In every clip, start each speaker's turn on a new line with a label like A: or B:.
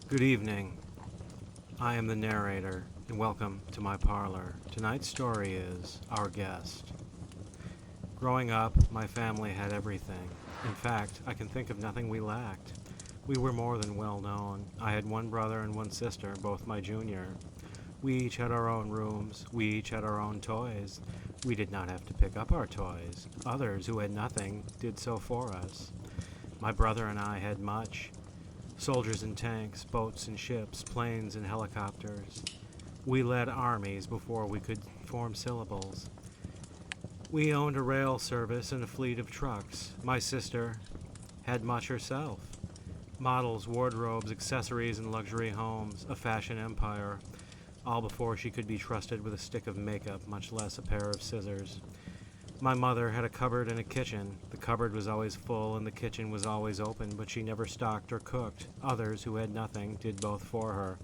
A: Good evening. I am the narrator, and welcome to my parlor. Tonight's story is Our Guest. Growing up, my family had everything. In fact, I can think of nothing we lacked. We were more than well known. I had one brother and one sister, both my junior. We each had our own rooms. We each had our own toys. We did not have to pick up our toys. Others who had nothing did so for us. My brother and I had much. Soldiers and tanks, boats and ships, planes and helicopters. We led armies before we could form syllables. We owned a rail service and a fleet of trucks. My sister had much herself. Models, wardrobes, accessories, and luxury homes, a fashion empire, all before she could be trusted with a stick of makeup, much less a pair of scissors. My mother had a cupboard and a kitchen. The cupboard was always full and the kitchen was always open, but she never stocked or cooked. Others, who had nothing, did both for her.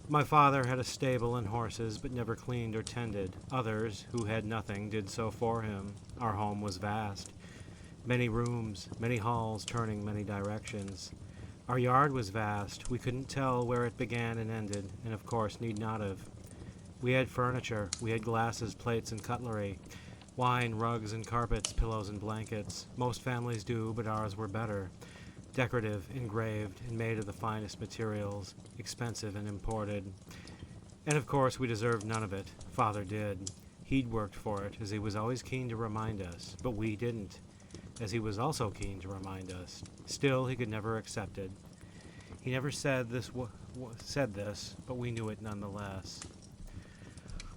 A: My father had a stable and horses, but never cleaned or tended. Others, who had nothing, did so for him. Our home was vast. Many rooms, many halls turning many directions. Our yard was vast. We couldn't tell where it began and ended, and of course need not have. We had furniture. We had glasses, plates, and cutlery. Wine, rugs, and carpets, pillows, and blankets. Most families do, but ours were better. Decorative, engraved, and made of the finest materials, expensive and imported. And of course we deserved none of it. Father did. He'd worked for it, as he was always keen to remind us, but we didn't, as he was also keen to remind us. Still, he could never accept it. He never said this, but we knew it nonetheless.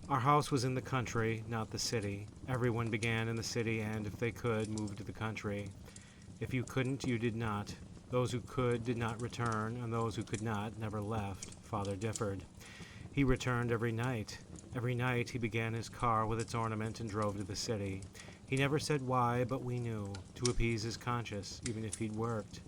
A: Our house was in the country, not the city. Everyone began in the city and, if they could, moved to the country. If you couldn't, you did not. Those who could did not return, and those who could not never left. Father differed. He returned every night. Every night he began his car with its ornament and drove to the city. He never said why, but we knew, to appease his conscience, even if he'd worked.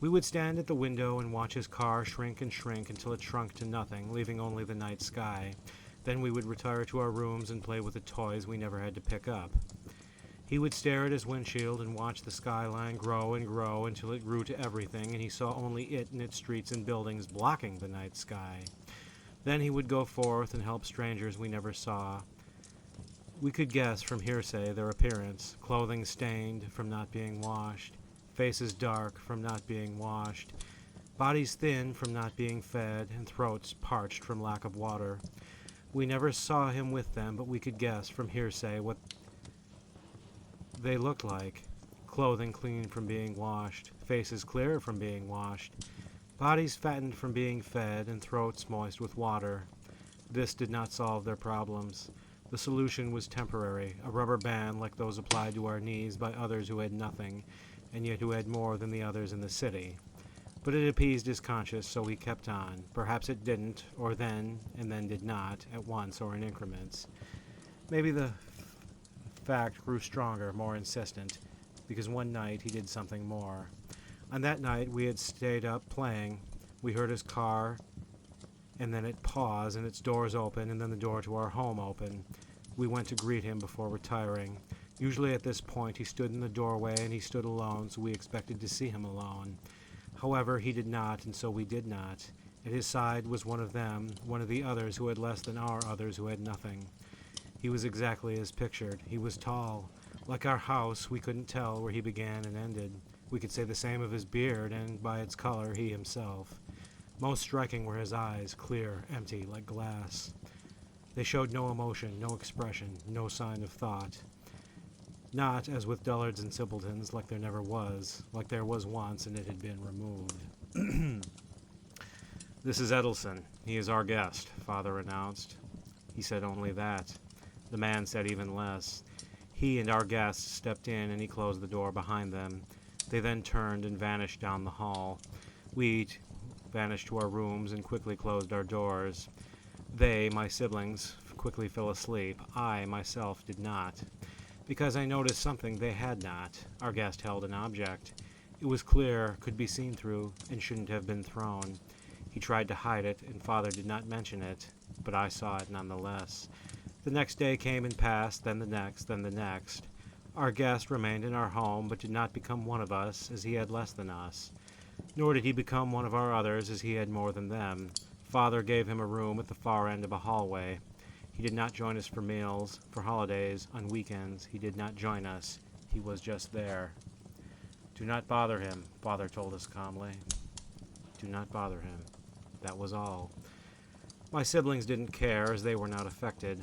A: We would stand at the window and watch his car shrink and shrink until it shrunk to nothing, leaving only the night sky. Then we would retire to our rooms and play with the toys we never had to pick up. He would stare at his windshield and watch the skyline grow and grow until it grew to everything, and he saw only it and its streets and buildings blocking the night sky. Then he would go forth and help strangers we never saw. We could guess from hearsay their appearance: clothing stained from not being washed, faces dark from not being washed, bodies thin from not being fed, and throats parched from lack of water. We never saw him with them, but we could guess from hearsay what they looked like: clothing clean from being washed, faces clear from being washed, bodies fattened from being fed, and throats moist with water. This did not solve their problems. The solution was temporary, a rubber band like those applied to our knees by others who had nothing, and yet who had more than the others in the city. But it appeased his conscience, so he kept on. Perhaps it didn't, or then, and then did not, at once or in increments. Maybe the fact grew stronger, more insistent, because one night he did something more. On that night we had stayed up playing. We heard his car, and then it pause, and its doors open, and then the door to our home open. We went to greet him before retiring. Usually at this point he stood in the doorway, and he stood alone, so we expected to see him alone. However, he did not, and so we did not. At his side was one of them, one of the others who had less than our others who had nothing. He was exactly as pictured. He was tall. Like our house, we couldn't tell where he began and ended. We could say the same of his beard, and by its color, he himself. Most striking were his eyes, clear, empty, like glass. They showed no emotion, no expression, no sign of thought. Not, as with dullards and simpletons, like there never was, like there was once and it had been removed. "This is Edelson. He is our guest," Father announced. He said only that. The man said even less. He and our guest stepped in, and he closed the door behind them. They then turned and vanished down the hall. We vanished to our rooms and quickly closed our doors. They, my siblings, quickly fell asleep. I, myself, did not, because I noticed something they had not. Our guest held an object. It was clear, could be seen through, and shouldn't have been thrown. He tried to hide it, and Father did not mention it, but I saw it nonetheless. The next day came and passed, then the next, then the next. Our guest remained in our home, but did not become one of us, as he had less than us. Nor did he become one of our others, as he had more than them. Father gave him a room at the far end of a hallway. He did not join us for meals, for holidays, on weekends. He did not join us. He was just there. Do not bother him, Father told us calmly. Do not bother him. That was all. My siblings didn't care, as they were not affected.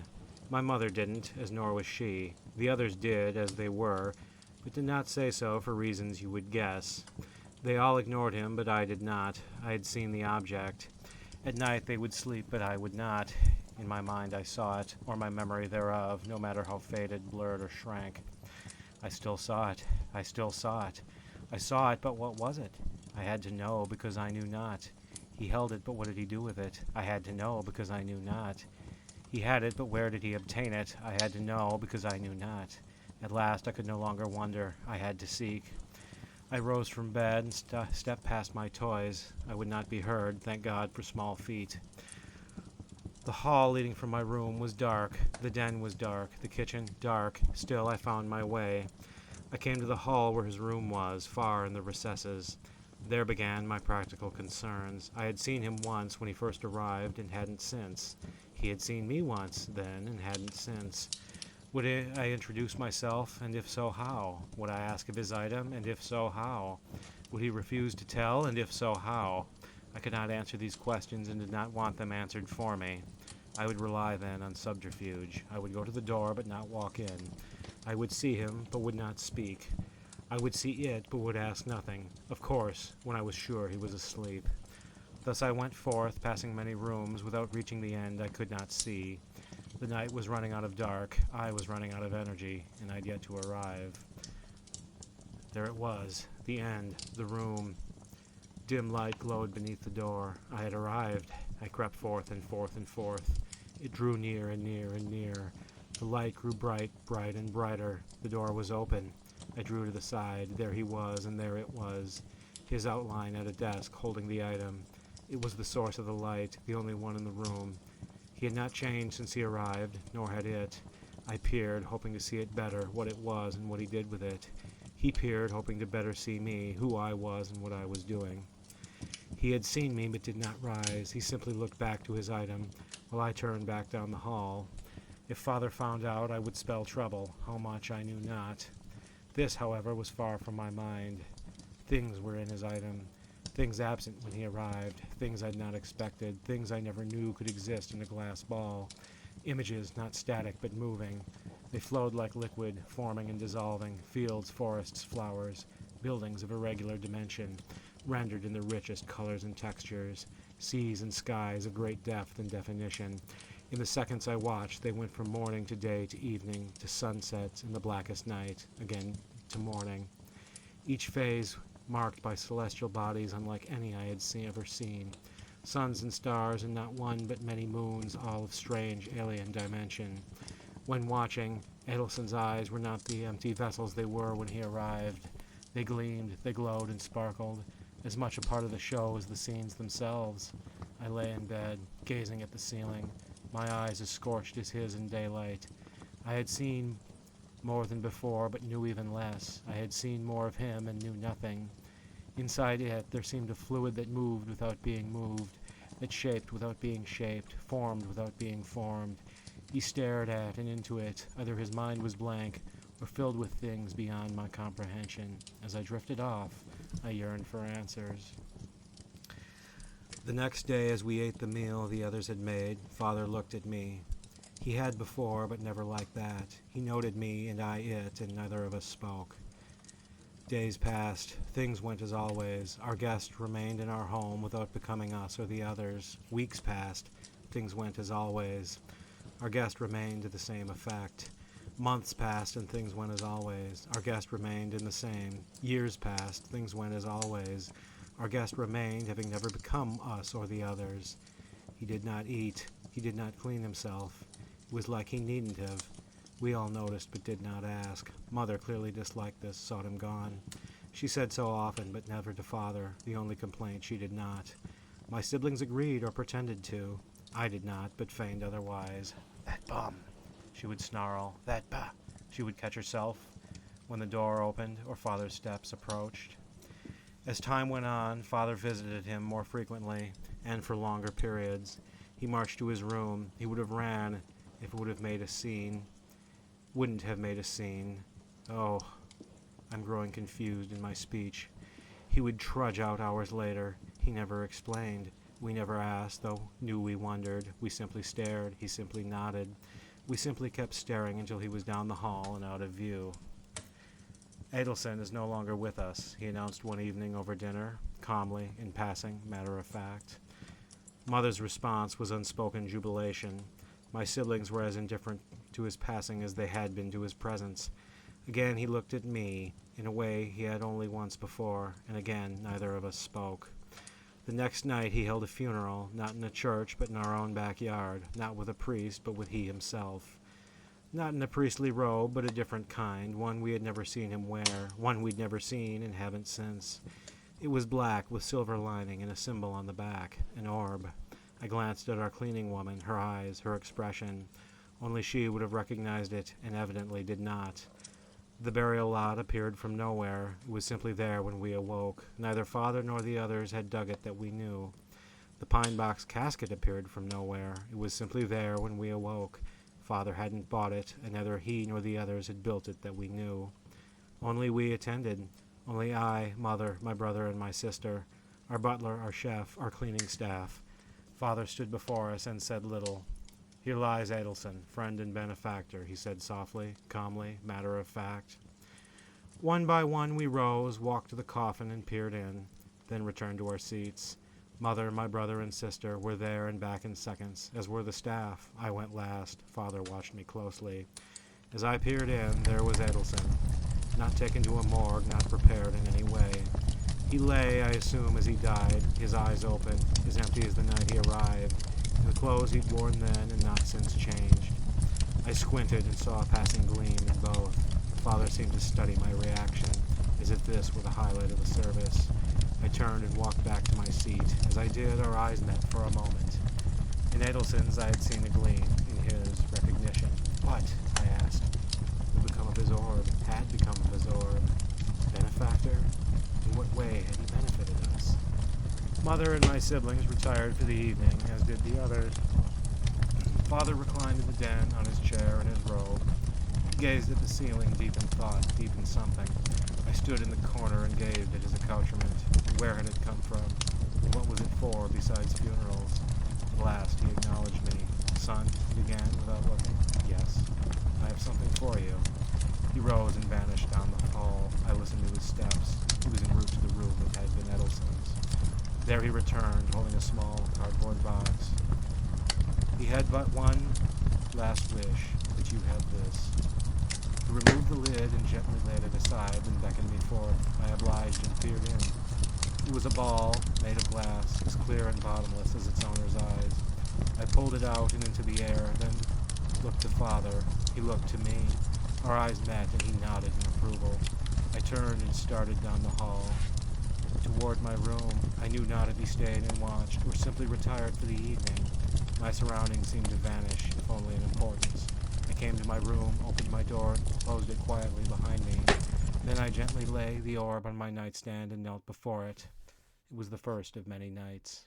A: My mother didn't, as nor was she. The others did, as they were, but did not say so for reasons you would guess. They all ignored him, but I did not. I had seen the object. At night they would sleep, but I would not. In my mind I saw it, or my memory thereof, no matter how faded, blurred, or shrank. I still saw it. I still saw it. I saw it, but what was it? I had to know, because I knew not. He held it, but what did he do with it? I had to know, because I knew not. He had it, but where did he obtain it? I had to know, because I knew not. At last I could no longer wonder. I had to seek. I rose from bed and stepped past my toys. I would not be heard, thank God for small feet. The hall leading from my room was dark. The den was dark. The kitchen dark. Still I found my way. I came to the hall where his room was, far in the recesses. There began my practical concerns. I had seen him once when he first arrived and hadn't since. He had seen me once then and hadn't since. Would I introduce myself, and if so, how? Would I ask of his item, and if so, how? Would he refuse to tell, and if so, how? I could not answer these questions and did not want them answered for me. I would rely then on subterfuge. I would go to the door but not walk in. I would see him but would not speak. I would see it but would ask nothing, of course, when I was sure he was asleep. Thus I went forth, passing many rooms. Without reaching the end I could not see. The night was running out of dark. I was running out of energy, and I'd yet to arrive. There it was, the end, the room. Dim light glowed beneath the door. I had arrived. I crept forth and forth and forth. It drew near and near and near. The light grew bright, bright and brighter. The door was open. I drew to the side. There he was, and there it was. His outline at a desk, holding the item. It was the source of the light, the only one in the room. He had not changed since he arrived, nor had it. I peered, hoping to see it better, what it was and what he did with it. He peered, hoping to better see me, who I was and what I was doing. He had seen me but did not rise. He simply looked back to his item, while I turned back down the hall. If Father found out, I would spell trouble. How much I knew not. This, however, was far from my mind. Things were in his item. Things absent when he arrived, things I'd not expected, things I never knew could exist in a glass ball. Images, not static but moving. They flowed like liquid, forming and dissolving, fields, forests, flowers, buildings of irregular dimension, rendered in the richest colors and textures, seas and skies of great depth and definition. In the seconds I watched, they went from morning to day to evening to sunsets in the blackest night, again to morning. Each phase marked by celestial bodies unlike any I had ever seen. Suns and stars, and not one but many moons, all of strange alien dimension. When watching, Adelson's eyes were not the empty vessels they were when he arrived. They gleamed, they glowed and sparkled, as much a part of the show as the scenes themselves. I lay in bed, gazing at the ceiling, my eyes as scorched as his in daylight. I had seen more than before, but knew even less. I had seen more of him and knew nothing. Inside it, there seemed a fluid that moved without being moved, that shaped without being shaped, formed without being formed. He stared at and into it. Either his mind was blank or filled with things beyond my comprehension. As I drifted off, I yearned for answers. The next day, as we ate the meal the others had made, Father looked at me. He had before, but never like that. He noted me, and I it, and neither of us spoke. Days passed. Things went as always. Our guest remained in our home without becoming us or the others. Weeks passed. Things went as always. Our guest remained to the same effect. Months passed, and things went as always. Our guest remained in the same. Years passed. Things went as always. Our guest remained, having never become us or the others. He did not eat. He did not clean himself. It was like he needn't have. We all noticed but did not ask. Mother clearly disliked this, sought him gone. She said so often, but never to Father, the only complaint she did not. My siblings agreed or pretended to. I did not, but feigned otherwise. "That bum," she would snarl. "That bah," she would catch herself when the door opened or Father's steps approached. As time went on, Father visited him more frequently and for longer periods. He marched to his room. He would have ran if it would have made a scene. Wouldn't have made a scene. Oh, I'm growing confused in my speech. He would trudge out hours later. He never explained. We never asked, though knew we wondered. We simply stared. He simply nodded. We simply kept staring until he was down the hall and out of view. Adelson is no longer with us, he announced one evening over dinner, calmly, in passing, matter of fact. Mother's response was unspoken jubilation. My siblings were as indifferent to his passing as they had been to his presence. Again he looked at me, in a way he had only once before, and again neither of us spoke. The next night he held a funeral, not in a church, but in our own backyard, not with a priest, but with he himself. Not in a priestly robe, but a different kind, one we had never seen him wear, one we'd never seen and haven't since. It was black with silver lining and a symbol on the back, an orb. I glanced at our cleaning woman, her eyes, her expression. Only she would have recognized it, and evidently did not. The burial lot appeared from nowhere. It was simply there when we awoke. Neither Father nor the others had dug it that we knew. The pine box casket appeared from nowhere. It was simply there when we awoke. Father hadn't bought it, and neither he nor the others had built it that we knew. Only we attended. Only I, Mother, my brother, and my sister, our butler, our chef, our cleaning staff. Father stood before us and said little. Here lies Adelson, friend and benefactor, he said softly, calmly, matter of fact. One by one we rose, walked to the coffin and peered in, then returned to our seats. Mother, my brother, and sister were there and back in seconds, as were the staff. I went last. Father watched me closely. As I peered in, there was Adelson, not taken to a morgue, not prepared in any way. He lay, I assume, as he died, his eyes open, as empty as the night he arrived, in the clothes he'd worn then and not since changed. I squinted and saw a passing gleam in both. Father seemed to study my reaction, as if this were the highlight of the service. I turned and walked back to my seat. As I did, our eyes met for a moment. In Adelson's, I had seen a gleam. In his, recognition. What? I asked. What had become of his orb? Had become of his orb? Benefactor? In what way had he benefited us? Mother and my siblings retired for the evening, as did the others. Father reclined in the den on his chair in his robe. He gazed at the ceiling, deep in thought, deep in something. I stood in the corner and gazed at his accoutrement. Where had it come from? And what was it for besides funerals? At last he acknowledged me. Son, he began without looking. Yes, I have something for you. He rose and vanished down the hall. I listened to his steps. He was en route to the room that had been Edelson's. There he returned, holding a small cardboard box. He had but one last wish, that you have this. He removed the lid and gently laid it aside, then beckoned me forth. I obliged and peered in. It was a ball, made of glass, as clear and bottomless as its owner's eyes. I pulled it out and into the air, then looked to Father. He looked to me. Our eyes met, and he nodded in approval. I turned and started down the hall. Toward my room, I knew not if he stayed and watched, or simply retired for the evening. My surroundings seemed to vanish, if only in importance. I came to my room, opened my door, and closed it quietly behind me. Then I gently lay the orb on my nightstand and knelt before it. It was the first of many nights.